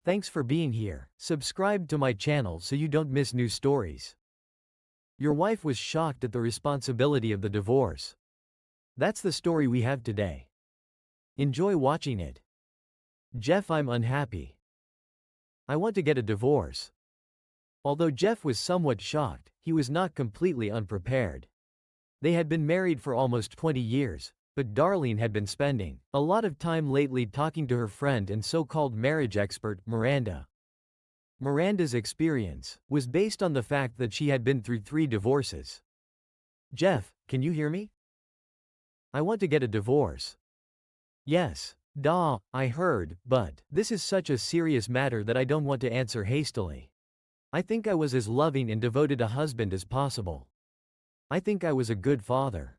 Thanks for being here. Subscribe to my channel so you don't miss new stories. Your wife was shocked at the responsibility of the divorce. That's the story we have today. Enjoy watching it. Jeff, I'm unhappy. I want to get a divorce. Although Jeff was somewhat shocked, he was not completely unprepared. They had been married for almost 20 years, but Darlene had been spending a lot of time lately talking to her friend and so-called marriage expert, Miranda. Miranda's experience was based on the fact that she had been through 3 divorces. Jeff, can you hear me? I want to get a divorce. Yes. Duh, I heard, but this is such a serious matter that I don't want to answer hastily. I think I was as loving and devoted a husband as possible. I think I was a good father.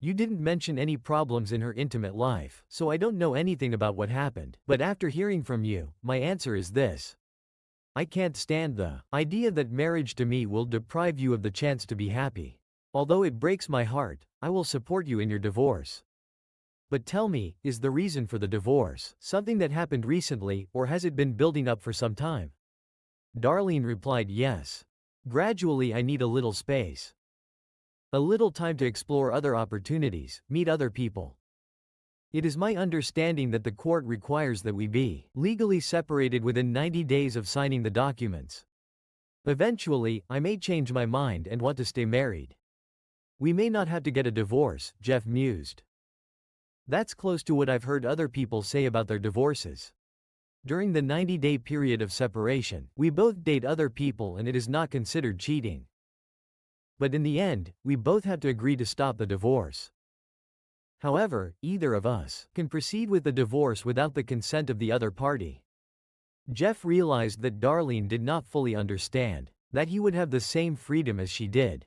You didn't mention any problems in her intimate life, so I don't know anything about what happened, but after hearing from you, my answer is this. I can't stand the idea that marriage to me will deprive you of the chance to be happy. Although it breaks my heart, I will support you in your divorce. But tell me, is the reason for the divorce something that happened recently, or has it been building up for some time? Darlene replied, yes. Gradually, I need a little space. A little time to explore other opportunities, meet other people. It is my understanding that the court requires that we be legally separated within 90 days of signing the documents. Eventually, I may change my mind and want to stay married. We may not have to get a divorce, Jeff mused. That's close to what I've heard other people say about their divorces. During the 90-day period of separation, we both date other people and it is not considered cheating. But in the end, we both have to agree to stop the divorce. However, either of us can proceed with the divorce without the consent of the other party. Jeff realized that Darlene did not fully understand that he would have the same freedom as she did.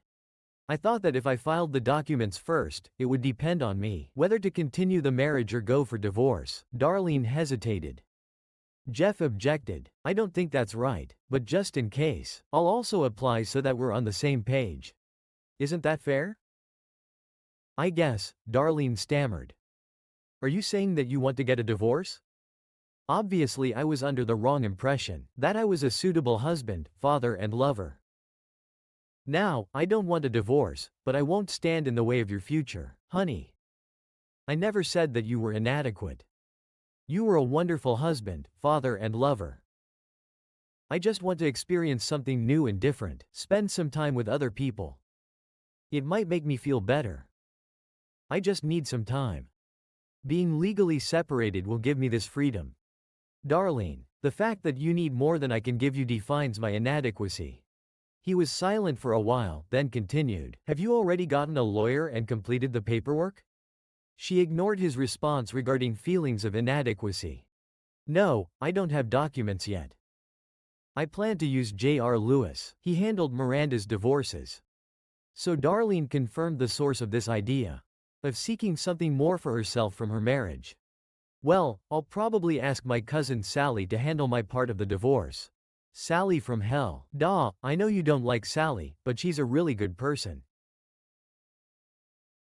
I thought that if I filed the documents first, it would depend on me whether to continue the marriage or go for divorce. Darlene hesitated. Jeff objected. I don't think that's right, but just in case, I'll also apply so that we're on the same page. Isn't that fair? I guess, Darlene stammered. Are you saying that you want to get a divorce? Obviously, I was under the wrong impression that I was a suitable husband, father, and lover. Now, I don't want a divorce, but I won't stand in the way of your future, honey. I never said that you were inadequate. You were a wonderful husband, father, and lover. I just want to experience something new and different, spend some time with other people. It might make me feel better. I just need some time. Being legally separated will give me this freedom. Darlene, the fact that you need more than I can give you defines my inadequacy. He was silent for a while, then continued. Have you already gotten a lawyer and completed the paperwork? She ignored his response regarding feelings of inadequacy. No, I don't have documents yet. I plan to use J.R. Lewis. He handled Miranda's divorces. So Darlene confirmed the source of this idea of seeking something more for herself from her marriage. Well, I'll probably ask my cousin Sally to handle my part of the divorce. Sally from hell. Duh, I know you don't like Sally, but she's a really good person.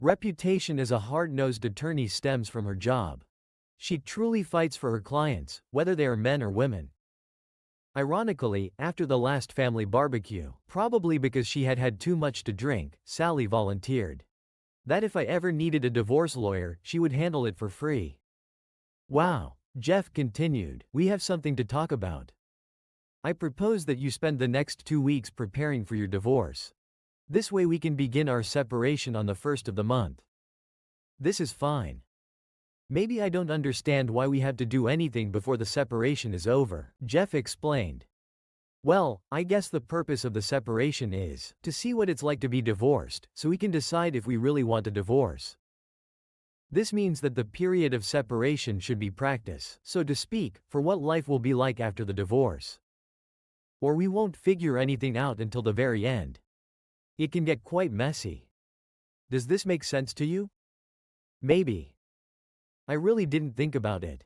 Reputation as a hard-nosed attorney stems from her job. She truly fights for her clients, whether they are men or women. Ironically, after the last family barbecue, probably because she had had too much to drink, Sally volunteered that if I ever needed a divorce lawyer, she would handle it for free. Wow, Jeff continued, we have something to talk about. I propose that you spend the next 2 weeks preparing for your divorce. This way we can begin our separation on the 1st of the month. This is fine. Maybe I don't understand why we have to do anything before the separation is over, Jeff explained. Well, I guess the purpose of the separation is to see what it's like to be divorced, so we can decide if we really want a divorce. This means that the period of separation should be practice, so to speak, for what life will be like after the divorce. Or we won't figure anything out until the very end. It can get quite messy. Does this make sense to you? Maybe. I really didn't think about it.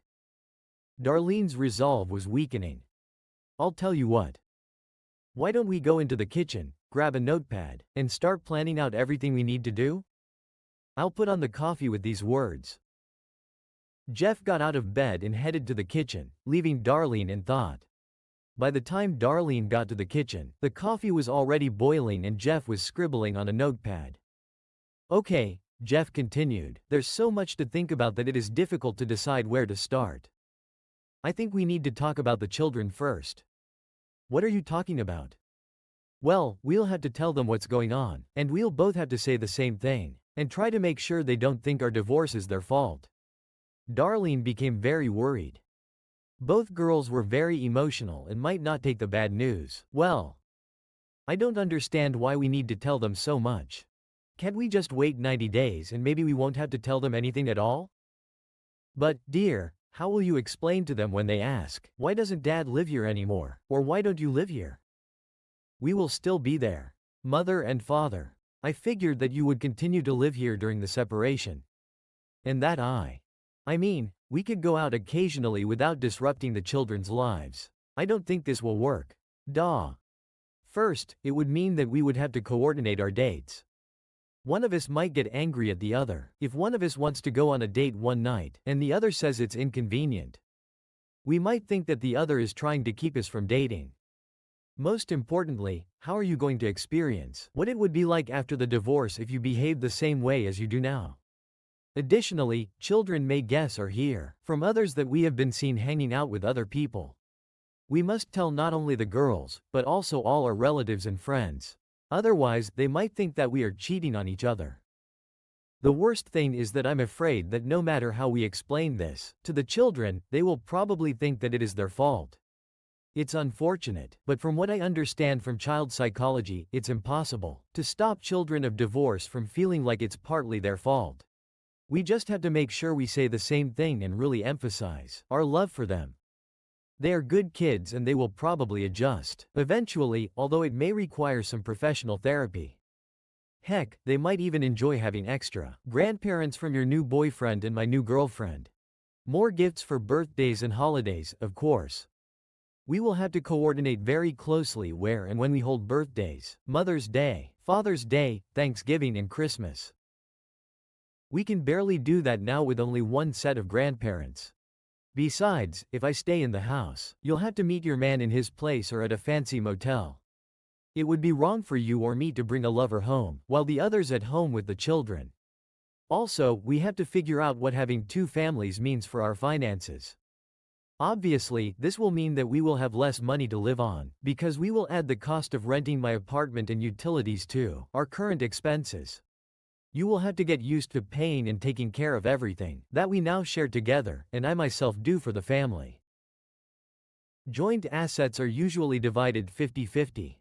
Darlene's resolve was weakening. I'll tell you what. Why don't we go into the kitchen, grab a notepad, and start planning out everything we need to do? I'll put on the coffee with these words. Jeff got out of bed and headed to the kitchen, leaving Darlene in thought. By the time Darlene got to the kitchen, the coffee was already boiling and Jeff was scribbling on a notepad. Okay, Jeff continued, there's so much to think about that it is difficult to decide where to start. I think we need to talk about the children first. What are you talking about? Well, we'll have to tell them what's going on, and we'll both have to say the same thing, and try to make sure they don't think our divorce is their fault. Darlene became very worried. Both girls were very emotional and might not take the bad news well. I don't understand why we need to tell them so much. Can't we just wait 90 days and maybe we won't have to tell them anything at all? But, dear, how will you explain to them when they ask, why doesn't Dad live here anymore, or why don't you live here? We will still be there. Mother and Father. I figured that you would continue to live here during the separation. And that I mean, we could go out occasionally without disrupting the children's lives. I don't think this will work. Duh. First, it would mean that we would have to coordinate our dates. One of us might get angry at the other if one of us wants to go on a date one night and the other says it's inconvenient. We might think that the other is trying to keep us from dating. Most importantly, how are you going to experience what it would be like after the divorce if you behaved the same way as you do now? Additionally, children may guess or hear from others that we have been seen hanging out with other people. We must tell not only the girls, but also all our relatives and friends. Otherwise, they might think that we are cheating on each other. The worst thing is that I'm afraid that no matter how we explain this to the children, they will probably think that it is their fault. It's unfortunate, but from what I understand from child psychology, it's impossible to stop children of divorce from feeling like it's partly their fault. We just have to make sure we say the same thing and really emphasize our love for them. They are good kids and they will probably adjust eventually, although it may require some professional therapy. Heck, they might even enjoy having extra grandparents from your new boyfriend and my new girlfriend. More gifts for birthdays and holidays, of course. We will have to coordinate very closely where and when we hold birthdays, Mother's Day, Father's Day, Thanksgiving and Christmas. We can barely do that now with only one set of grandparents. Besides, if I stay in the house, you'll have to meet your man in his place or at a fancy motel. It would be wrong for you or me to bring a lover home, while the other's at home with the children. Also, we have to figure out what having two families means for our finances. Obviously, this will mean that we will have less money to live on, because we will add the cost of renting my apartment and utilities to our current expenses. You will have to get used to paying and taking care of everything that we now share together, and I myself do for the family. Joint assets are usually divided 50-50.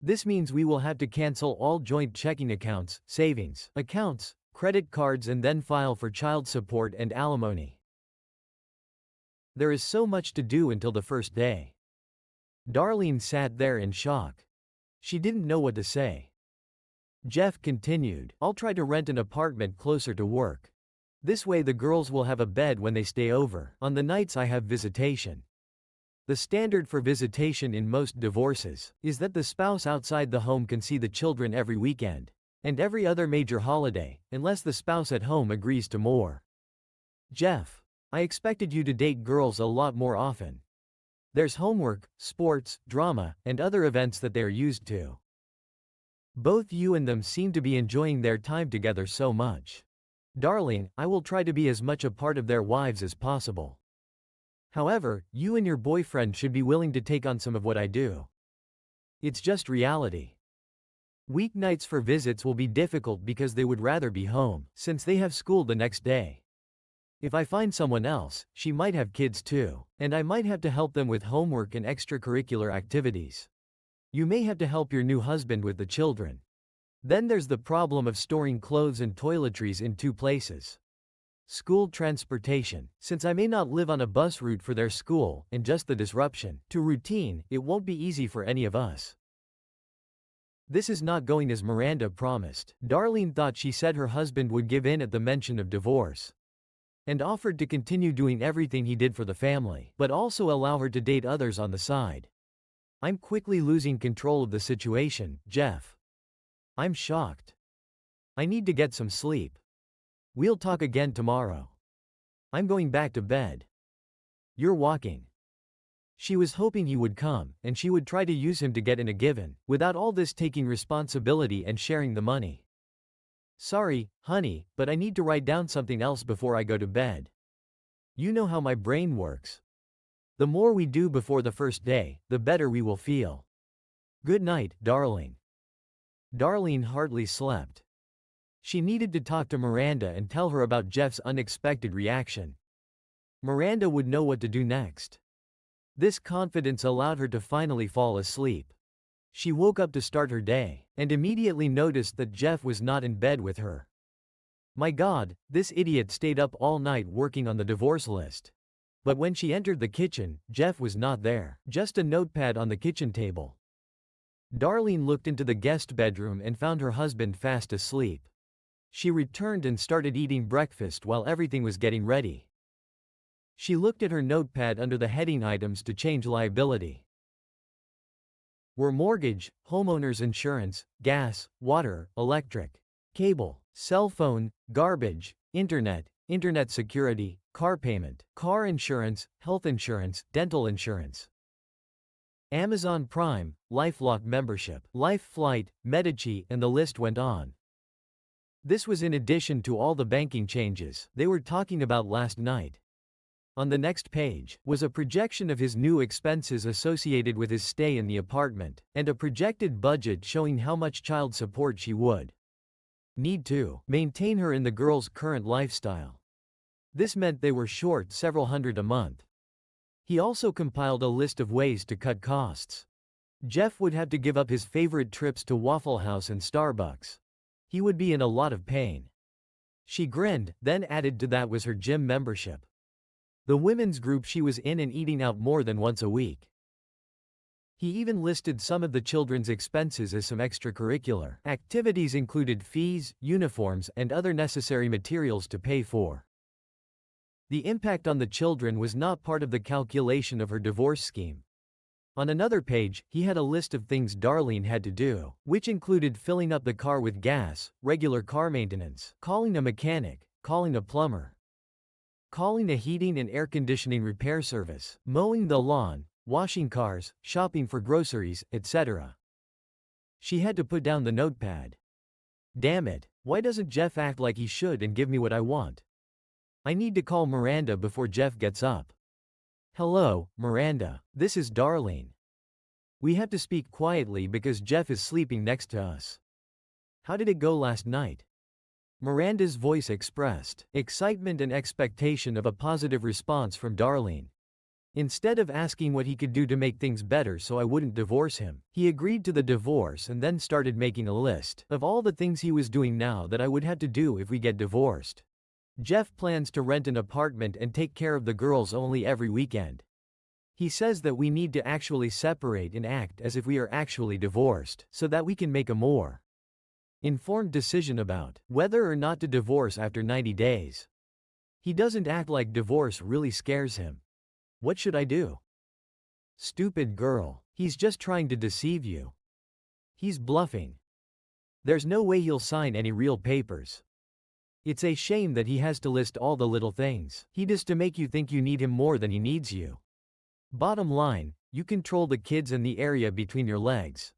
This means we will have to cancel all joint checking accounts, savings accounts, credit cards and then file for child support and alimony. There is so much to do until the first day. Darlene sat there in shock. She didn't know what to say. Jeff continued, I'll try to rent an apartment closer to work. This way the girls will have a bed when they stay over, on the nights I have visitation. The standard for visitation in most divorces is that the spouse outside the home can see the children every weekend, and every other major holiday, unless the spouse at home agrees to more. Jeff, I expected you to date girls a lot more often. There's homework, sports, drama, and other events that they are used to. Both you and them seem to be enjoying their time together so much. Darling, I will try to be as much a part of their lives as possible. However, you and your boyfriend should be willing to take on some of what I do. It's just reality. Weeknights for visits will be difficult because they would rather be home, since they have school the next day. If I find someone else, she might have kids too, and I might have to help them with homework and extracurricular activities. You may have to help your new husband with the children. Then there's the problem of storing clothes and toiletries in two places. School transportation, since I may not live on a bus route for their school, and just the disruption to routine, it won't be easy for any of us. This is not going as Miranda promised. Darlene thought she said her husband would give in at the mention of divorce, and offered to continue doing everything he did for the family, but also allow her to date others on the side. I'm quickly losing control of the situation, Jeff. I'm shocked. I need to get some sleep. We'll talk again tomorrow. I'm going back to bed. You're walking. She was hoping he would come, and she would try to use him to get in a given, without all this taking responsibility and sharing the money. Sorry, honey, but I need to write down something else before I go to bed. You know how my brain works. The more we do before the first day, the better we will feel. Good night, darling. Darlene hardly slept. She needed to talk to Miranda and tell her about Jeff's unexpected reaction. Miranda would know what to do next. This confidence allowed her to finally fall asleep. She woke up to start her day, and immediately noticed that Jeff was not in bed with her. My God, this idiot stayed up all night working on the divorce list. But when she entered the kitchen, Jeff was not there, just a notepad on the kitchen table. Darlene looked into the guest bedroom and found her husband fast asleep. She returned and started eating breakfast while everything was getting ready. She looked at her notepad under the heading items to change liability. Were mortgage, homeowner's insurance, gas, water, electric, cable, cell phone, garbage, internet security, car payment, car insurance, health insurance, dental insurance. Amazon Prime, LifeLock membership, Life Flight, Medici, and the list went on. This was in addition to all the banking changes they were talking about last night. On the next page was a projection of his new expenses associated with his stay in the apartment, and a projected budget showing how much child support she would need to maintain her in the girl's current lifestyle. This meant they were short several hundred a month. He also compiled a list of ways to cut costs. Jeff would have to give up his favorite trips to Waffle House and Starbucks. He would be in a lot of pain. She grinned, then added to that was her gym membership. The women's group she was in and eating out more than once a week. He even listed some of the children's expenses as some extracurricular activities included fees, uniforms, and other necessary materials to pay for. The impact on the children was not part of the calculation of her divorce scheme. On another page, he had a list of things Darlene had to do, which included filling up the car with gas, regular car maintenance, calling a mechanic, calling a plumber, calling a heating and air conditioning repair service, mowing the lawn, washing cars, shopping for groceries, etc. She had to put down the notepad. Damn it, why doesn't Jeff act like he should and give me what I want? I need to call Miranda before Jeff gets up. Hello, Miranda, this is Darlene. We have to speak quietly because Jeff is sleeping next to us. How did it go last night? Miranda's voice expressed excitement and expectation of a positive response from Darlene. Instead of asking what he could do to make things better so I wouldn't divorce him, he agreed to the divorce and then started making a list of all the things he was doing now that I would have to do if we get divorced. Jeff plans to rent an apartment and take care of the girls only every weekend. He says that we need to actually separate and act as if we are actually divorced, so that we can make a more informed decision about whether or not to divorce after 90 days. He doesn't act like divorce really scares him. What should I do? Stupid girl, he's just trying to deceive you. He's bluffing. There's no way he'll sign any real papers. It's a shame that he has to list all the little things he does to make you think you need him more than he needs you. Bottom line, you control the kids and the area between your legs.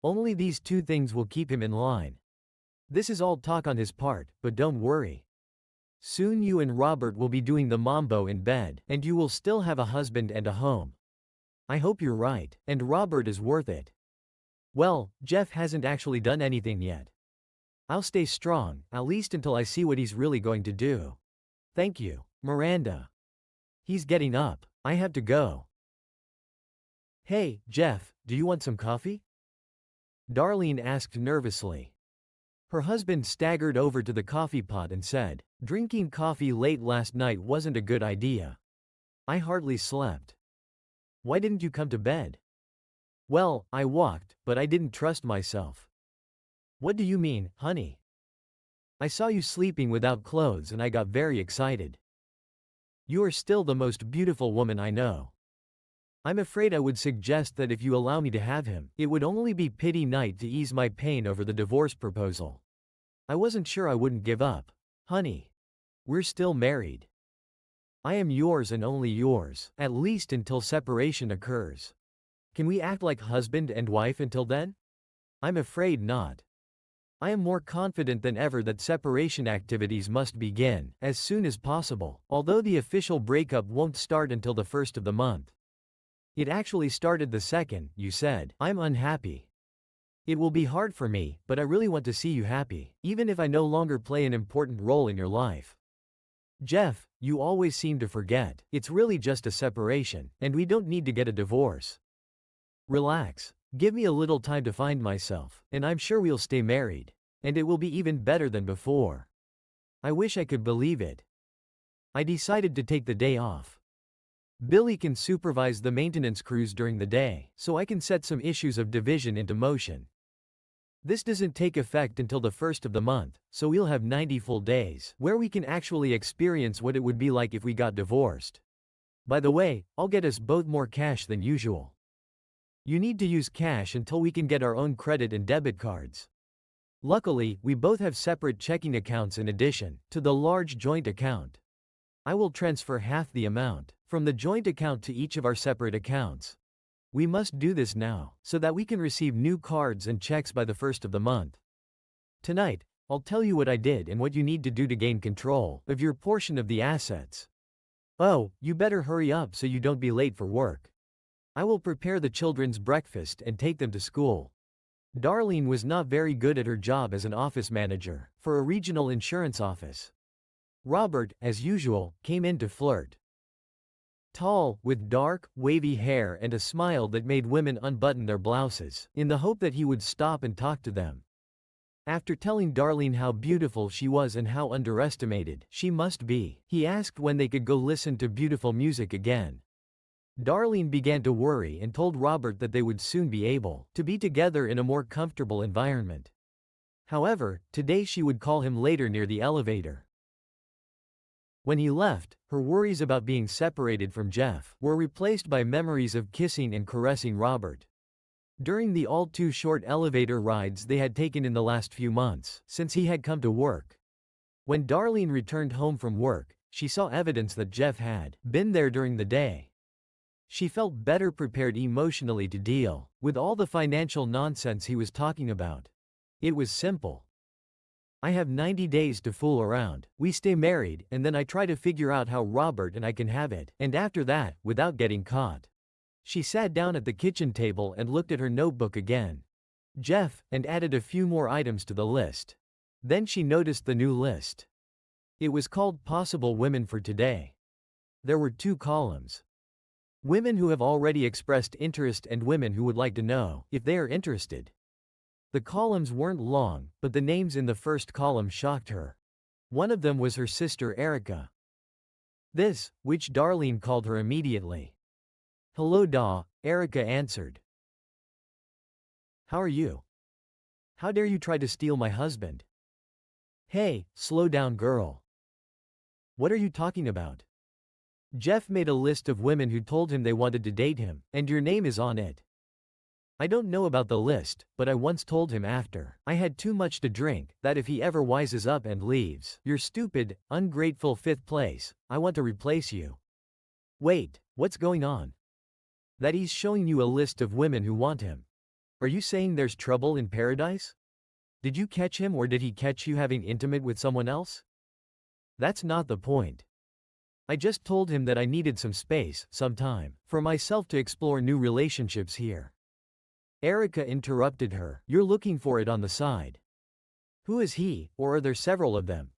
Only these two things will keep him in line. This is all talk on his part, but don't worry. Soon you and Robert will be doing the mambo in bed, and you will still have a husband and a home. I hope you're right, and Robert is worth it. Well, Jeff hasn't actually done anything yet. I'll stay strong, at least until I see what he's really going to do. Thank you, Miranda. He's getting up. I have to go. Hey, Jeff, do you want some coffee? Darlene asked nervously. Her husband staggered over to the coffee pot and said, "Drinking coffee late last night wasn't a good idea. I hardly slept. Why didn't you come to bed?" Well, I walked, but I didn't trust myself. What do you mean, honey? I saw you sleeping without clothes and I got very excited. You are still the most beautiful woman I know. I'm afraid I would suggest that if you allow me to have him, it would only be pity night to ease my pain over the divorce proposal. I wasn't sure I wouldn't give up. Honey. We're still married. I am yours and only yours, at least until separation occurs. Can we act like husband and wife until then? I'm afraid not. I am more confident than ever that separation activities must begin as soon as possible, although the official breakup won't start until the first of the month. It actually started the second, you said. I'm unhappy. It will be hard for me, but I really want to see you happy, even if I no longer play an important role in your life. Jeff, you always seem to forget. It's really just a separation, and we don't need to get a divorce. Relax. Give me a little time to find myself, and I'm sure we'll stay married. And it will be even better than before. I wish I could believe it. I decided to take the day off. Billy can supervise the maintenance crews during the day, so I can set some issues of division into motion. This doesn't take effect until the first of the month, so we'll have 90 full days, where we can actually experience what it would be like if we got divorced. By the way, I'll get us both more cash than usual. You need to use cash until we can get our own credit and debit cards. Luckily, we both have separate checking accounts in addition to the large joint account. I will transfer half the amount from the joint account to each of our separate accounts. We must do this now, so that we can receive new cards and checks by the first of the month. Tonight, I'll tell you what I did and what you need to do to gain control of your portion of the assets. Oh, you better hurry up so you don't be late for work. I will prepare the children's breakfast and take them to school. Darlene was not very good at her job as an office manager for a regional insurance office. Robert, as usual, came in to flirt. Tall, with dark, wavy hair and a smile that made women unbutton their blouses, in the hope that he would stop and talk to them. After telling Darlene how beautiful she was and how underestimated she must be, he asked when they could go listen to beautiful music again. Darlene began to worry and told Robert that they would soon be able to be together in a more comfortable environment. However, today she would call him later near the elevator. When he left, her worries about being separated from Jeff were replaced by memories of kissing and caressing Robert. During the all-too-short elevator rides they had taken in the last few months, since he had come to work. When Darlene returned home from work, she saw evidence that Jeff had been there during the day. She felt better prepared emotionally to deal with all the financial nonsense he was talking about. It was simple. I have 90 days to fool around. We stay married, and then I try to figure out how Robert and I can have it, and after that, without getting caught. She sat down at the kitchen table and looked at her notebook again. Jeff, and added a few more items to the list. Then she noticed the new list. It was called Possible Women for Today. There were 2 columns. Women who have already expressed interest and women who would like to know if they are interested. The columns weren't long, but the names in the first column shocked her. One of them was her sister Erica. This, which Darlene called her immediately. Hello Da, Erica answered. How are you? How dare you try to steal my husband? Hey, slow down girl. What are you talking about? Jeff made a list of women who told him they wanted to date him, and your name is on it. I don't know about the list, but I once told him after I had too much to drink, that if he ever wises up and leaves your stupid, ungrateful 5th place, I want to replace you. Wait, what's going on? That he's showing you a list of women who want him. Are you saying there's trouble in paradise? Did you catch him or did he catch you having intimate with someone else? That's not the point. I just told him that I needed some space, some time, for myself to explore new relationships here. Erica interrupted her. You're looking for it on the side. Who is he, or are there several of them?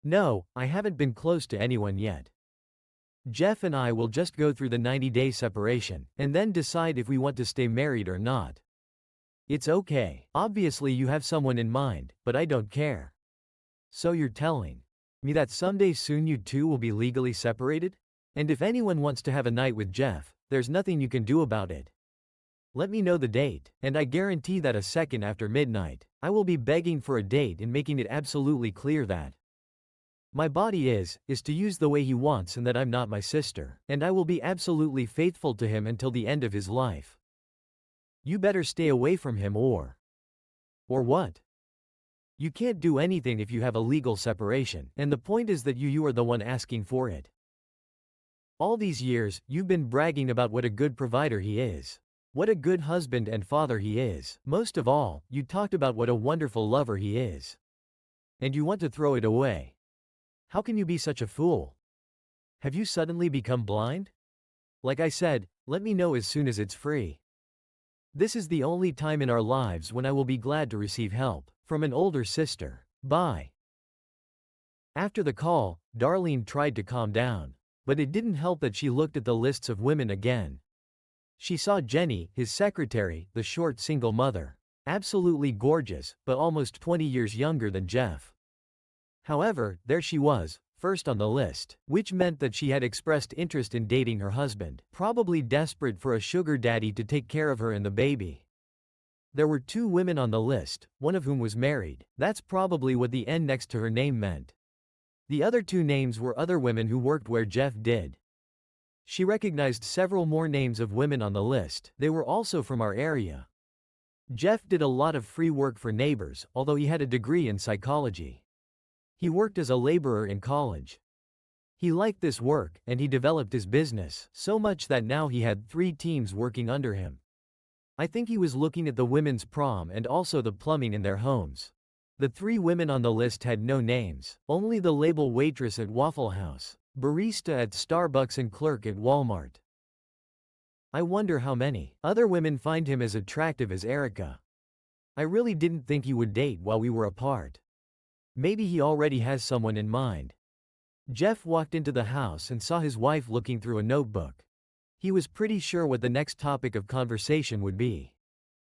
No, I haven't been close to anyone yet. Jeff and I will just go through the 90-day separation, and then decide if we want to stay married or not. It's okay. Obviously you have someone in mind, but I don't care. So you're telling me that someday soon you two will be legally separated? And if anyone wants to have a night with Jeff, there's nothing you can do about it. Let me know the date, and I guarantee that a second after midnight, I will be begging for a date and making it absolutely clear that my body is to use the way he wants and that I'm not my sister, and I will be absolutely faithful to him until the end of his life. You better stay away from him or what? You can't do anything if you have a legal separation, and the point is that you are the one asking for it. All these years, you've been bragging about what a good provider he is. What a good husband and father he is. Most of all, you talked about what a wonderful lover he is. And you want to throw it away. How can you be such a fool? Have you suddenly become blind? Like I said, let me know as soon as it's free. This is the only time in our lives when I will be glad to receive help from an older sister. Bye. After the call, Darlene tried to calm down. But it didn't help that she looked at the lists of women again. She saw Jenny, his secretary, the short single mother. Absolutely gorgeous, but almost 20 years younger than Jeff. However, there she was, first on the list, which meant that she had expressed interest in dating her husband, probably desperate for a sugar daddy to take care of her and the baby. There were 2 women on the list, one of whom was married. That's probably what the N next to her name meant. The other 2 names were other women who worked where Jeff did. She recognized several more names of women on the list. They were also from our area. Jeff did a lot of free work for neighbors, although he had a degree in psychology. He worked as a laborer in college. He liked this work, and he developed his business, so much that now he had 3 teams working under him. I think he was looking at the women's prom and also the plumbing in their homes. The 3 women on the list had no names, only the label waitress at Waffle House, barista at Starbucks and clerk at Walmart. I wonder how many other women find him as attractive as Erica. I really didn't think he would date while we were apart. Maybe he already has someone in mind. Jeff walked into the house and saw his wife looking through a notebook. He was pretty sure what the next topic of conversation would be.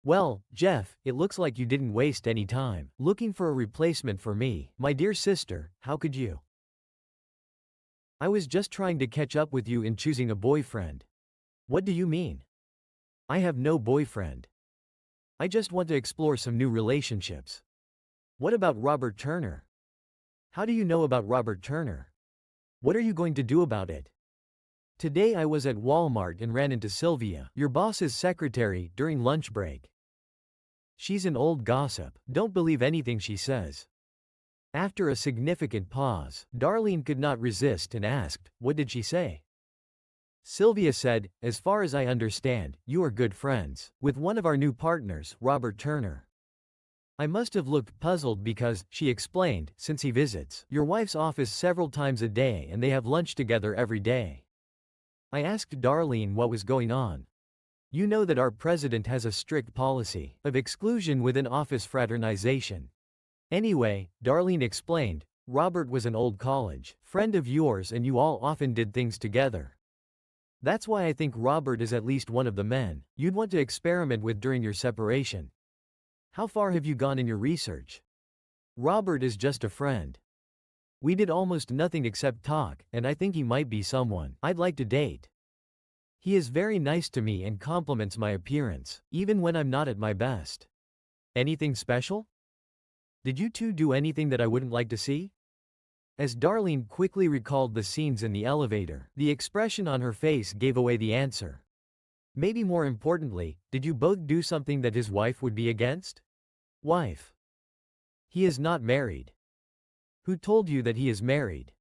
Well, Jeff, it looks like you didn't waste any time looking for a replacement for me. My dear sister, how could you? I was just trying to catch up with you in choosing a boyfriend. What do you mean? I have no boyfriend. I just want to explore some new relationships. What about Robert Turner? How do you know about Robert Turner? What are you going to do about it? Today I was at Walmart and ran into Sylvia, your boss's secretary, during lunch break. She's an old gossip. Don't believe anything she says. After a significant pause, Darlene could not resist and asked, what did she say? Sylvia said, as far as I understand, you are good friends with one of our new partners, Robert Turner. I must have looked puzzled because, she explained, since he visits your wife's office several times a day and they have lunch together every day. I asked Darlene what was going on. You know that our president has a strict policy of exclusion within office fraternization. Anyway, Darlene explained, Robert was an old college friend of yours and you all often did things together. That's why I think Robert is at least one of the men you'd want to experiment with during your separation. How far have you gone in your research? Robert is just a friend. We did almost nothing except talk, and I think he might be someone I'd like to date. He is very nice to me and compliments my appearance, even when I'm not at my best. Anything special? Did you two do anything that I wouldn't like to see? As Darlene quickly recalled the scenes in the elevator, the expression on her face gave away the answer. Maybe more importantly, did you both do something that his wife would be against? Wife. He is not married. Who told you that he is married?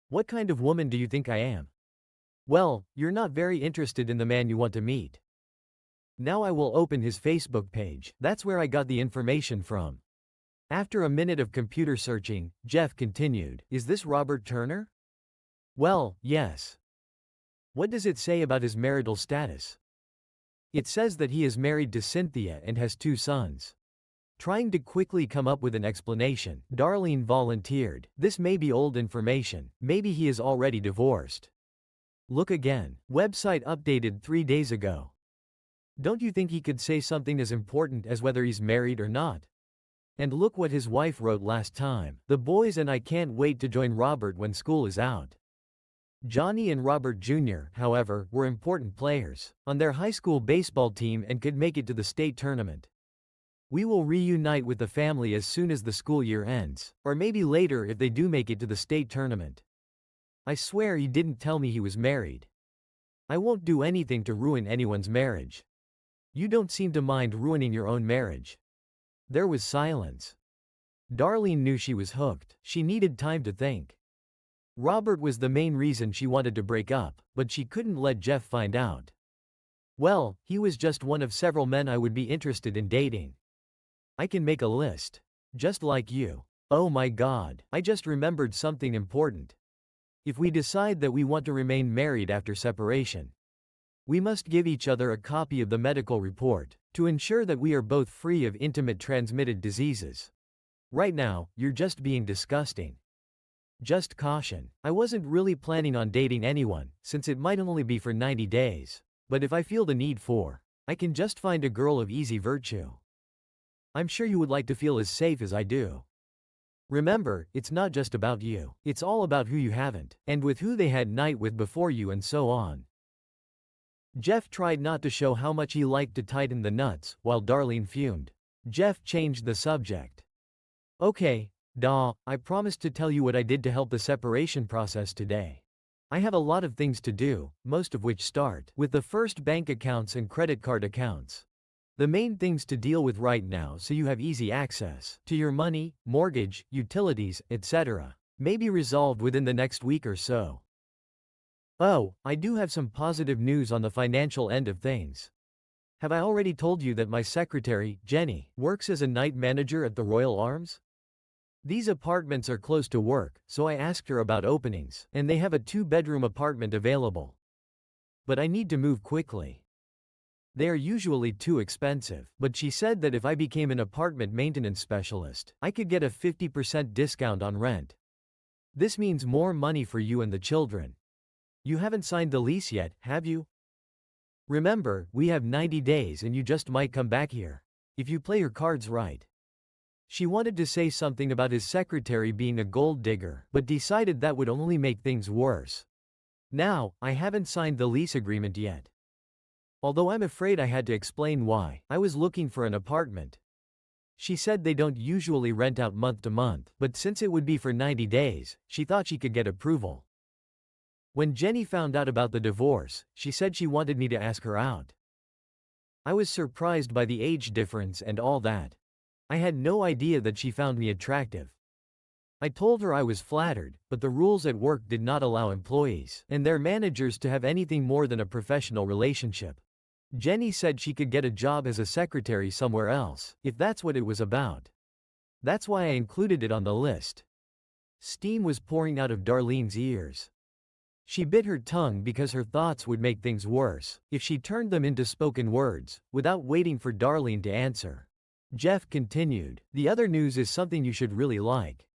What kind of woman do you think I am? Well, you're not very interested in the man you want to meet. Now I will open his Facebook page. That's where I got the information from. After a minute of computer searching, Jeff continued, is this Robert Turner? Well, yes. What does it say about his marital status? It says that he is married to Cynthia and has 2 sons. Trying to quickly come up with an explanation, Darlene volunteered, this may be old information, maybe he is already divorced. Look again. Website updated 3 days ago. Don't you think he could say something as important as whether he's married or not? And look what his wife wrote last time. The boys and I can't wait to join Robert when school is out. Johnny and Robert Jr., however, were important players on their high school baseball team and could make it to the state tournament. We will reunite with the family as soon as the school year ends, or maybe later if they do make it to the state tournament. I swear he didn't tell me he was married. I won't do anything to ruin anyone's marriage. You don't seem to mind ruining your own marriage. There was silence. Darlene knew she was hooked. She needed time to think. Robert was the main reason she wanted to break up, but she couldn't let Jeff find out. Well, he was just one of several men I would be interested in dating. I can make a list. Just like you. Oh my God, I just remembered something important. If we decide that we want to remain married after separation, we must give each other a copy of the medical report to ensure that we are both free of intimate transmitted diseases. Right now, you're just being disgusting. Just caution. I wasn't really planning on dating anyone, since it might only be for 90 days. But if I feel the need for, I can just find a girl of easy virtue. I'm sure you would like to feel as safe as I do. Remember, it's not just about you. It's all about who you haven't, and with who they had night with before you and so on. Jeff tried not to show how much he liked to tighten the nuts, while Darlene fumed. Jeff changed the subject. Okay, I promised to tell you what I did to help the separation process today. I have a lot of things to do, most of which start with the first bank accounts and credit card accounts. The main things to deal with right now so you have easy access to your money, mortgage, utilities, etc. may be resolved within the next week or so. Oh, I do have some positive news on the financial end of things. Have I already told you that my secretary, Jenny, works as a night manager at the Royal Arms? These apartments are close to work, so I asked her about openings, and they have a 2-bedroom apartment available. But I need to move quickly. They are usually too expensive, but she said that if I became an apartment maintenance specialist, I could get a 50% discount on rent. This means more money for you and the children. You haven't signed the lease yet, have you? Remember, we have 90 days and you just might come back here. If you play your cards right. She wanted to say something about his secretary being a gold digger, but decided that would only make things worse. Now, I haven't signed the lease agreement yet. Although I'm afraid I had to explain why I was looking for an apartment. She said they don't usually rent out month to month, but since it would be for 90 days, she thought she could get approval. When Jenny found out about the divorce, she said she wanted me to ask her out. I was surprised by the age difference and all that. I had no idea that she found me attractive. I told her I was flattered, but the rules at work did not allow employees and their managers to have anything more than a professional relationship. Jenny said she could get a job as a secretary somewhere else, if that's what it was about. That's why I included it on the list. Steam was pouring out of Darlene's ears. She bit her tongue because her thoughts would make things worse if she turned them into spoken words, without waiting for Darlene to answer. Jeff continued, "The other news is something you should really like.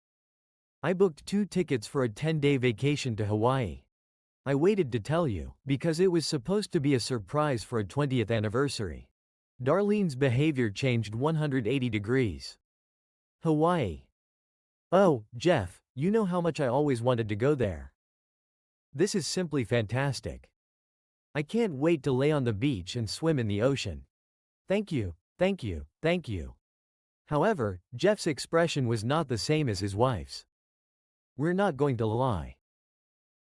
I booked 2 tickets for a 10-day vacation to Hawaii. I waited to tell you, because it was supposed to be a surprise for a 20th anniversary." Darlene's behavior changed 180 degrees. Hawaii. Oh, Jeff, you know how much I always wanted to go there. This is simply fantastic. I can't wait to lay on the beach and swim in the ocean. Thank you, thank you, thank you. However, Jeff's expression was not the same as his wife's. We're not going to lie.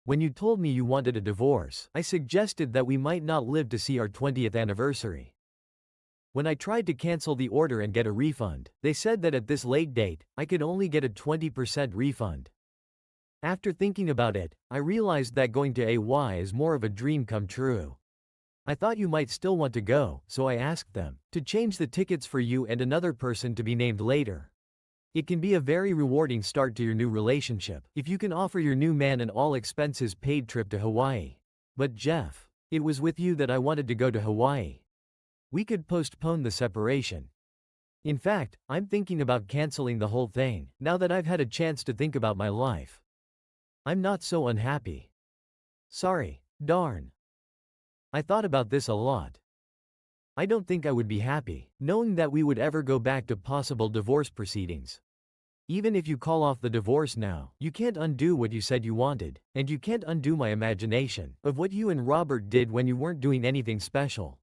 When you told me you wanted a divorce, I suggested that we might not live to see our 20th anniversary. When I tried to cancel the order and get a refund, they said that at this late date, I could only get a 20% refund. After thinking about it, I realized that going to AY is more of a dream come true. I thought you might still want to go, so I asked them to change the tickets for you and another person to be named later. It can be a very rewarding start to your new relationship if you can offer your new man an all-expenses-paid trip to Hawaii. But Jeff, it was with you that I wanted to go to Hawaii. We could postpone the separation. In fact, I'm thinking about canceling the whole thing, now that I've had a chance to think about my life. I'm not so unhappy. Sorry, darn. I thought about this a lot. I don't think I would be happy, knowing that we would ever go back to possible divorce proceedings. Even if you call off the divorce now, you can't undo what you said you wanted, and you can't undo my imagination of what you and Robert did when you weren't doing anything special.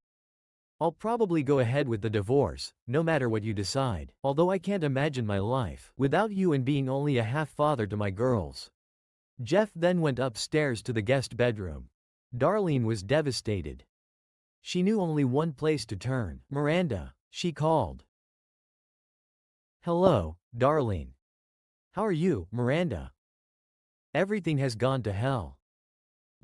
I'll probably go ahead with the divorce, no matter what you decide, although I can't imagine my life without you and being only a half-father to my girls. Jeff then went upstairs to the guest bedroom. Darlene was devastated. She knew only one place to turn. "Miranda," she called. "Hello, Darlene. How are you, Miranda?" Everything has gone to hell.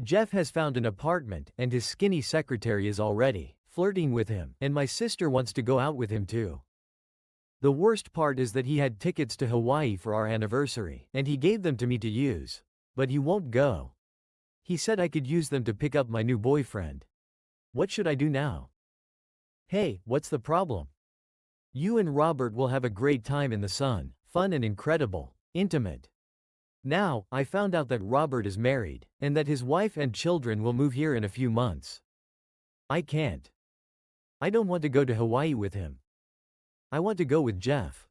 Jeff has found an apartment, and his skinny secretary is already flirting with him, and my sister wants to go out with him too. The worst part is that he had tickets to Hawaii for our anniversary, and he gave them to me to use. But he won't go. He said I could use them to pick up my new boyfriend. What should I do now? Hey, what's the problem? You and Robert will have a great time in the sun, fun and incredible, intimate. Now, I found out that Robert is married, and that his wife and children will move here in a few months. I can't. I don't want to go to Hawaii with him. I want to go with Jeff.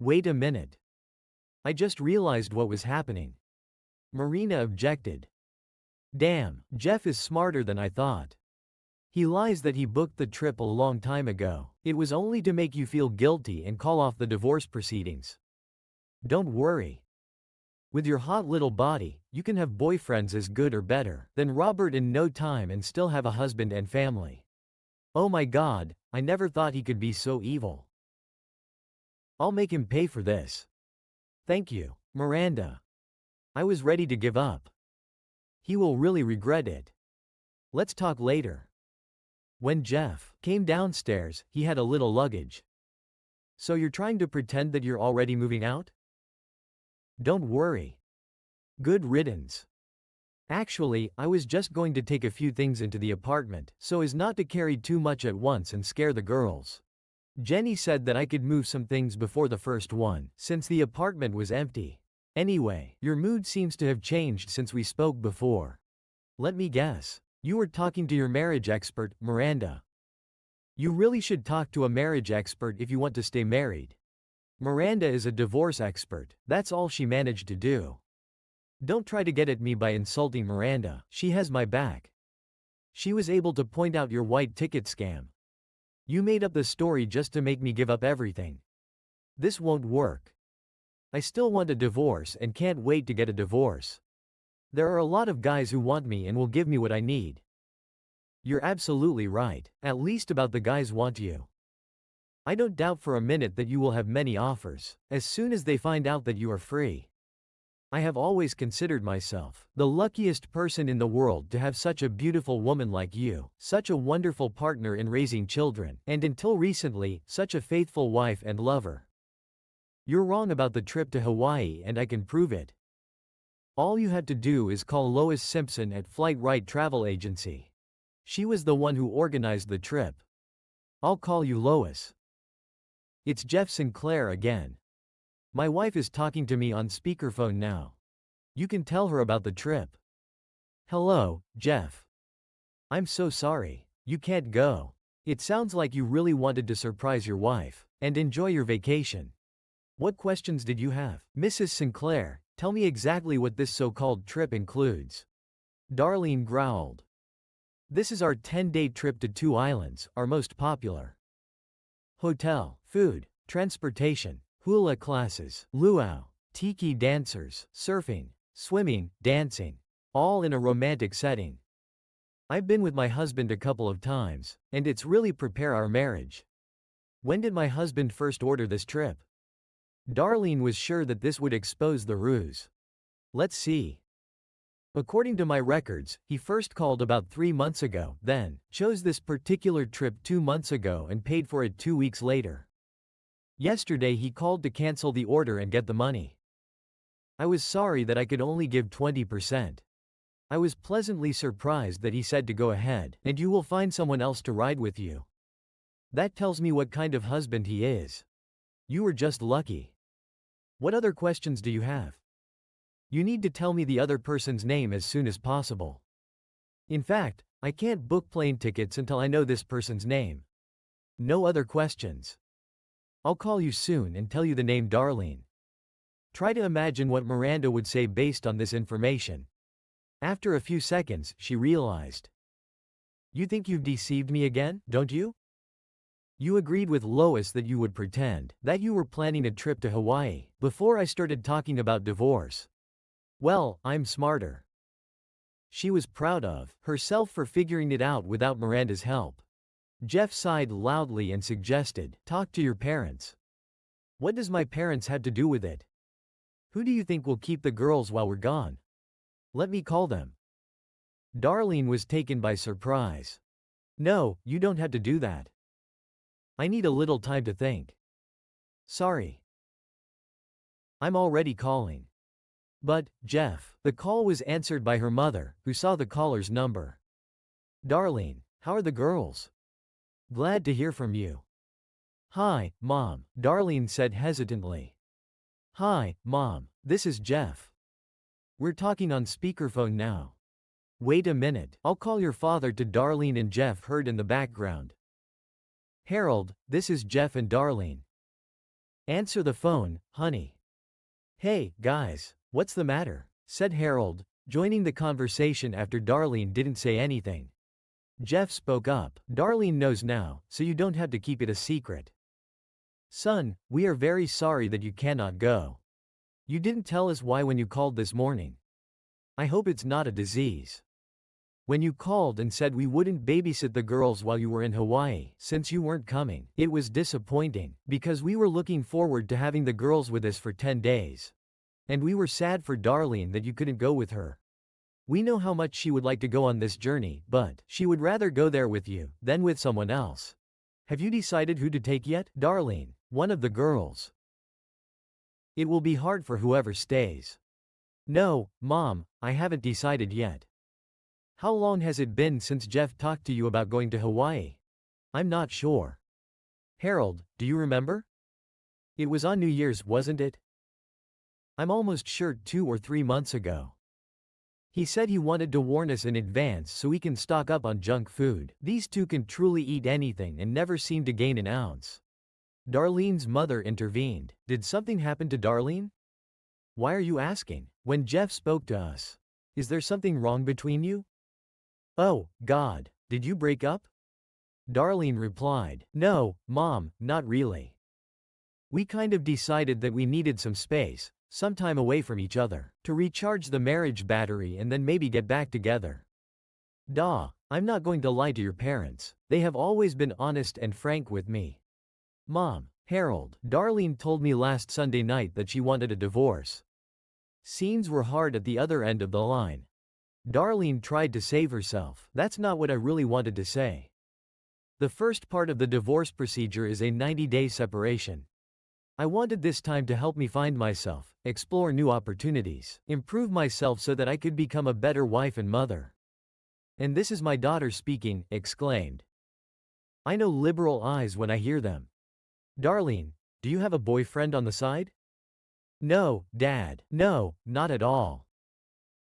Wait a minute. I just realized what was happening. Marina objected. Damn, Jeff is smarter than I thought. He lies that he booked the trip a long time ago. It was only to make you feel guilty and call off the divorce proceedings. Don't worry. With your hot little body, you can have boyfriends as good or better than Robert in no time and still have a husband and family. Oh my God, I never thought he could be so evil. I'll make him pay for this. Thank you, Miranda. I was ready to give up. He will really regret it. Let's talk later. When Jeff came downstairs, he had a little luggage. So you're trying to pretend that you're already moving out? Don't worry. Good riddance. Actually, I was just going to take a few things into the apartment, so as not to carry too much at once and scare the girls. Jenny said that I could move some things before the first one, since the apartment was empty. Anyway, your mood seems to have changed since we spoke before. Let me guess. You were talking to your marriage expert, Miranda. You really should talk to a marriage expert if you want to stay married. Miranda is a divorce expert. That's all she managed to do. Don't try to get at me by insulting Miranda. She has my back. She was able to point out your white ticket scam. You made up the story just to make me give up everything. This won't work. I still want a divorce and can't wait to get a divorce. There are a lot of guys who want me and will give me what I need. You're absolutely right, at least about the guys want you. I don't doubt for a minute that you will have many offers, as soon as they find out that you are free. I have always considered myself the luckiest person in the world to have such a beautiful woman like you, such a wonderful partner in raising children, and until recently, such a faithful wife and lover. You're wrong about the trip to Hawaii and I can prove it. All you have to do is call Lois Simpson at Flight Right Travel Agency. She was the one who organized the trip. I'll call you Lois. It's Jeff Sinclair again. My wife is talking to me on speakerphone now. You can tell her about the trip. Hello, Jeff. I'm so sorry. You can't go. It sounds like you really wanted to surprise your wife and enjoy your vacation. What questions did you have? Mrs. Sinclair, tell me exactly what this so-called trip includes. Darlene growled. This is our 10-day trip to 2 islands, our most popular. Hotel, food, transportation, hula classes, luau, tiki dancers, surfing, swimming, dancing, all in a romantic setting. I've been with my husband a couple of times, and it's really prepare our marriage. When did my husband first order this trip? Darlene was sure that this would expose the ruse. Let's see. According to my records, he first called about 3 months ago, then chose this particular trip 2 months ago and paid for it 2 weeks later. Yesterday he called to cancel the order and get the money. I was sorry that I could only give 20%. I was pleasantly surprised that he said to go ahead, and you will find someone else to ride with you. That tells me what kind of husband he is. You were just lucky. What other questions do you have? You need to tell me the other person's name as soon as possible. In fact, I can't book plane tickets until I know this person's name. No other questions. I'll call you soon and tell you the name Darlene. Try to imagine what Miranda would say based on this information. After a few seconds, she realized. You think you've deceived me again, don't you? You agreed with Lois that you would pretend that you were planning a trip to Hawaii before I started talking about divorce. Well, I'm smarter. She was proud of herself for figuring it out without Miranda's help. Jeff sighed loudly and suggested, talk to your parents. What does my parents have to do with it? Who do you think will keep the girls while we're gone? Let me call them. Darlene was taken by surprise. No, you don't have to do that. I need a little time to think. Sorry. I'm already calling. But, Jeff, the call was answered by her mother, who saw the caller's number. Darlene, how are the girls? Glad to hear from you. Hi, Mom, Darlene said hesitantly. Hi, Mom, this is Jeff. We're talking on speakerphone now. Wait a minute, I'll call your father to Darlene and Jeff heard in the background. Harold, this is Jeff and Darlene. Answer the phone, honey. Hey, guys, what's the matter? Said Harold, joining the conversation after Darlene didn't say anything. Jeff spoke up. Darlene knows now, so you don't have to keep it a secret. Son, we are very sorry that you cannot go. You didn't tell us why when you called this morning. I hope it's not a disease. When you called and said we wouldn't babysit the girls while you were in Hawaii, since you weren't coming, it was disappointing, because we were looking forward to having the girls with us for 10 days. And we were sad for Darlene that you couldn't go with her. We know how much she would like to go on this journey, but she would rather go there with you than with someone else. Have you decided who to take yet? Darlene, one of the girls. It will be hard for whoever stays. No, Mom, I haven't decided yet. How long has it been since Jeff talked to you about going to Hawaii? I'm not sure. Harold, do you remember? It was on New Year's, wasn't it? I'm almost sure 2 or 3 months ago. He said he wanted to warn us in advance so we can stock up on junk food. These two can truly eat anything and never seem to gain an ounce. Darlene's mother intervened. Did something happen to Darlene? Why are you asking? When Jeff spoke to us. Is there something wrong between you? Oh, God, did you break up? Darlene replied, No, Mom, not really. We kind of decided that we needed some space, some time away from each other, to recharge the marriage battery and then maybe get back together. Duh, I'm not going to lie to your parents. They have always been honest and frank with me. Mom, Harold, Darlene told me last Sunday night that she wanted a divorce. Scenes were hard at the other end of the line. Darlene tried to save herself. That's not what I really wanted to say. The first part of the divorce procedure is a 90-day separation. I wanted this time to help me find myself, explore new opportunities, improve myself so that I could become a better wife and mother. And this is my daughter speaking, exclaimed. I know liberal eyes when I hear them. Darlene, do you have a boyfriend on the side? No, Dad, no, not at all.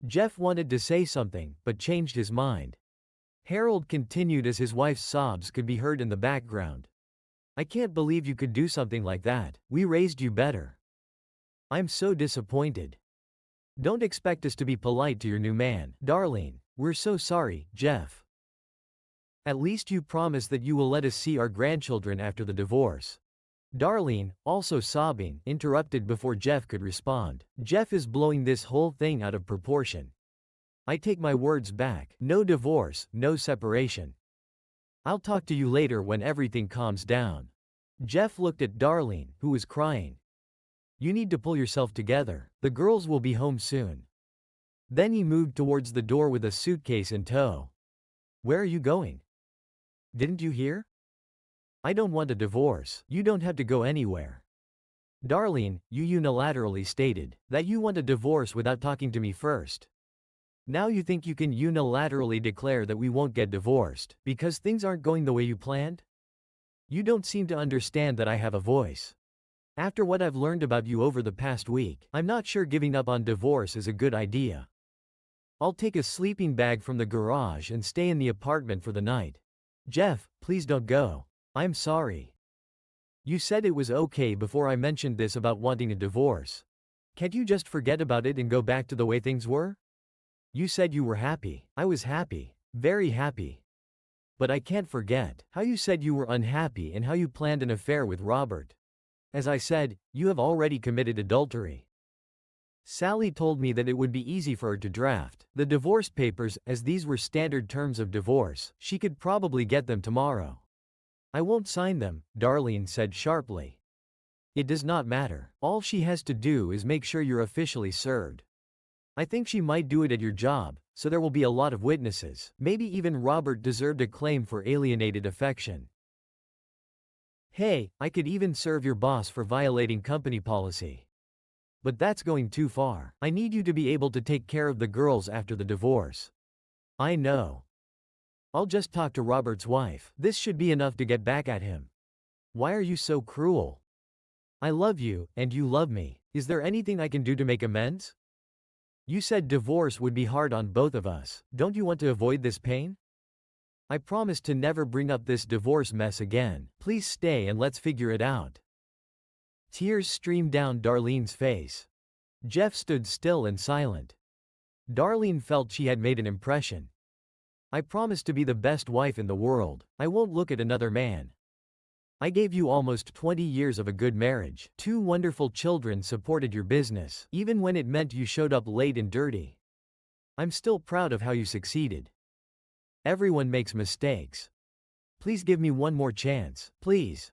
Jeff wanted to say something, but changed his mind. Harold continued as his wife's sobs could be heard in the background. I can't believe you could do something like that. We raised you better. I'm so disappointed. Don't expect us to be polite to your new man. Darlene, we're so sorry, Jeff. At least you promise that you will let us see our grandchildren after the divorce. Darlene, also sobbing, interrupted before Jeff could respond. Jeff is blowing this whole thing out of proportion. I take my words back. No divorce, no separation. I'll talk to you later when everything calms down. Jeff looked at Darlene, who was crying. You need to pull yourself together. The girls will be home soon. Then he moved towards the door with a suitcase in tow. Where are you going? Didn't you hear? I don't want a divorce. You don't have to go anywhere. Darlene, you unilaterally stated that you want a divorce without talking to me first. Now you think you can unilaterally declare that we won't get divorced because things aren't going the way you planned? You don't seem to understand that I have a voice. After what I've learned about you over the past week, I'm not sure giving up on divorce is a good idea. I'll take a sleeping bag from the garage and stay in the apartment for the night. Jeff, please don't go. I'm sorry. You said it was okay before I mentioned this about wanting a divorce. Can't you just forget about it and go back to the way things were? You said you were happy. I was happy. Very happy. But I can't forget how you said you were unhappy and how you planned an affair with Robert. As I said, you have already committed adultery. Sally told me that it would be easy for her to draft the divorce papers, as these were standard terms of divorce. She could probably get them tomorrow. I won't sign them, Darlene said sharply. It does not matter. All she has to do is make sure you're officially served. I think she might do it at your job, so there will be a lot of witnesses. Maybe even Robert deserved a claim for alienated affection. Hey, I could even serve your boss for violating company policy. But that's going too far. I need you to be able to take care of the girls after the divorce. I know. I'll just talk to Robert's wife. This should be enough to get back at him. Why are you so cruel? I love you, and you love me. Is there anything I can do to make amends? You said divorce would be hard on both of us. Don't you want to avoid this pain? I promise to never bring up this divorce mess again. Please stay and let's figure it out. Tears streamed down Darlene's face. Jeff stood still and silent. Darlene felt she had made an impression. I promise to be the best wife in the world. I won't look at another man. I gave you almost 20 years of a good marriage. 2 wonderful children supported your business, even when it meant you showed up late and dirty. I'm still proud of how you succeeded. Everyone makes mistakes. Please give me one more chance, please.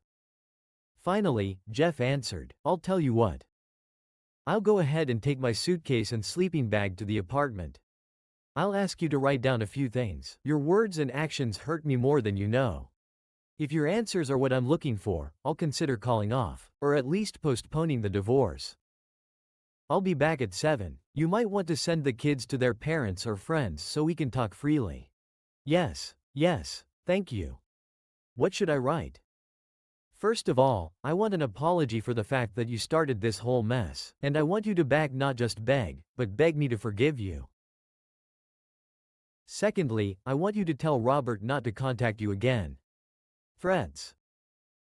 Finally, Jeff answered, I'll tell you what. I'll go ahead and take my suitcase and sleeping bag to the apartment. I'll ask you to write down a few things. Your words and actions hurt me more than you know. If your answers are what I'm looking for, I'll consider calling off, or at least postponing the divorce. I'll be back at 7. You might want to send the kids to their parents or friends so we can talk freely. Yes, thank you. What should I write? First of all, I want an apology for the fact that you started this whole mess, and I want you to not just beg, but beg me to forgive you. Secondly, I want you to tell Robert not to contact you again. Threats.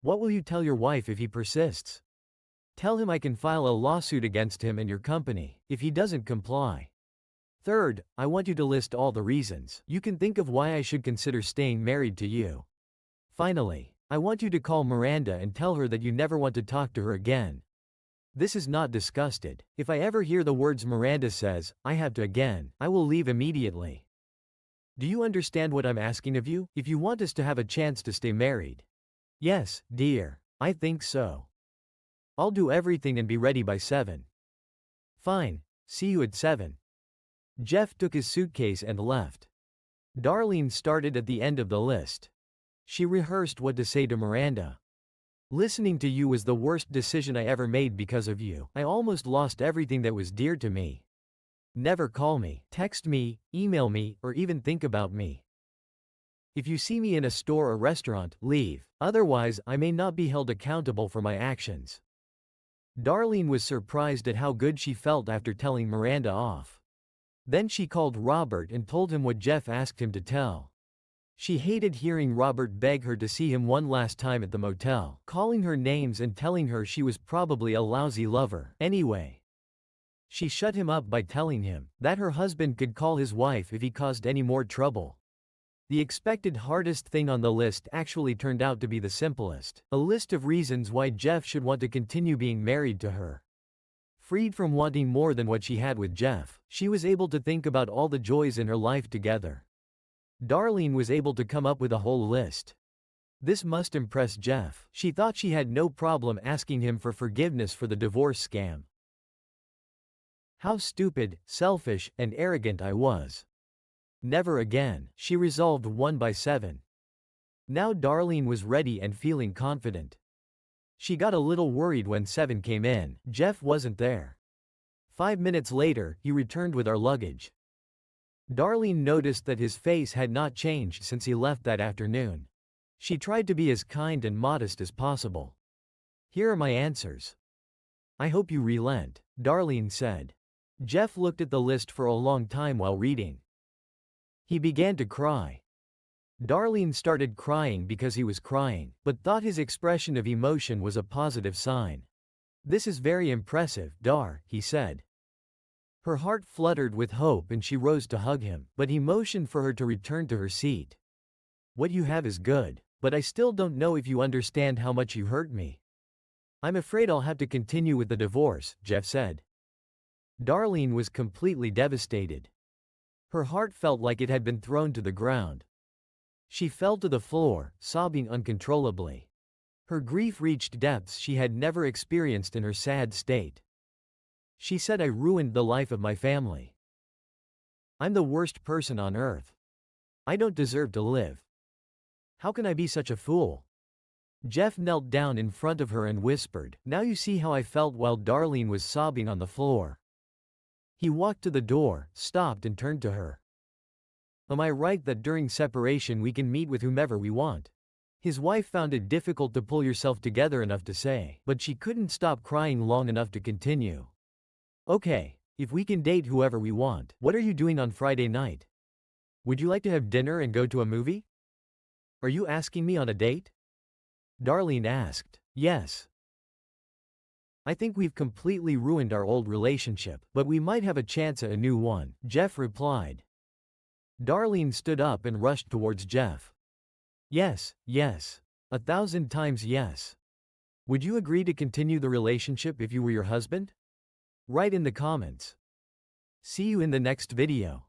What will you tell your wife if he persists? Tell him I can file a lawsuit against him and your company, if he doesn't comply. Third, I want you to list all the reasons you can think of why I should consider staying married to you. Finally, I want you to call Miranda and tell her that you never want to talk to her again. This is not disgusted. If I ever hear the words Miranda says, I have to again, I will leave immediately. Do you understand what I'm asking of you? If you want us to have a chance to stay married. Yes, dear, I think so. I'll do everything and be ready by 7. Fine, see you at 7. Jeff took his suitcase and left. Darlene started at the end of the list. She rehearsed what to say to Miranda. Listening to you was the worst decision I ever made because of you. I almost lost everything that was dear to me. Never call me, text me, email me, or even think about me. If you see me in a store or restaurant, leave. Otherwise, I may not be held accountable for my actions. Darlene was surprised at how good she felt after telling Miranda off. Then she called Robert and told him what Jeff asked him to tell. She hated hearing Robert beg her to see him one last time at the motel, calling her names and telling her she was probably a lousy lover anyway. She shut him up by telling him that her husband could call his wife if he caused any more trouble. The expected hardest thing on the list actually turned out to be the simplest, a list of reasons why Jeff should want to continue being married to her. Freed from wanting more than what she had with Jeff, she was able to think about all the joys in her life together. Darlene was able to come up with a whole list. This must impress Jeff. She thought she had no problem asking him for forgiveness for the divorce scam. How stupid, selfish, and arrogant I was. Never again, she resolved 1 by 7. Now Darlene was ready and feeling confident. She got a little worried when 7 came in. Jeff wasn't there. 5 minutes later, he returned with our luggage. Darlene noticed that his face had not changed since he left that afternoon. She tried to be as kind and modest as possible. Here are my answers. I hope you relent, Darlene said. Jeff looked at the list for a long time while reading. He began to cry. Darlene started crying because he was crying, but thought his expression of emotion was a positive sign. This is very impressive, Dar, he said. Her heart fluttered with hope and she rose to hug him, but he motioned for her to return to her seat. What you have is good, but I still don't know if you understand how much you hurt me. I'm afraid I'll have to continue with the divorce, Jeff said. Darlene was completely devastated. Her heart felt like it had been thrown to the ground. She fell to the floor, sobbing uncontrollably. Her grief reached depths she had never experienced in her sad state. She said, "I ruined the life of my family. I'm the worst person on earth. I don't deserve to live. How can I be such a fool?" Jeff knelt down in front of her and whispered, "Now you see how I felt," while Darlene was sobbing on the floor. He walked to the door, stopped and turned to her. "Am I right that during separation we can meet with whomever we want?" His wife found it difficult to pull herself together enough to say, but she couldn't stop crying long enough to continue. "Okay, if we can date whoever we want, what are you doing on Friday night? Would you like to have dinner and go to a movie? Are you asking me on a date?" Darlene asked. "Yes. I think we've completely ruined our old relationship, but we might have a chance at a new one," Jeff replied. Darlene stood up and rushed towards Jeff. "Yes, yes. 1,000 times yes. Would you agree to continue the relationship if you were your husband? Write in the comments. See you in the next video.